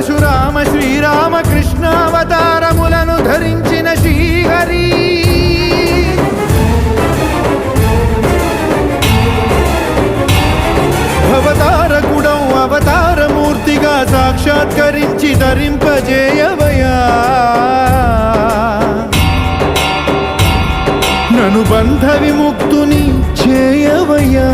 పరశురామ శ్రీరామ కృష్ణావతారములను ధరించిన శ్రీహరి అవతారకుడం అవతారమూర్తిగా సాక్షాత్కరించి ధరింపజేయవయా నను బంధ విముక్తుని చేయవయా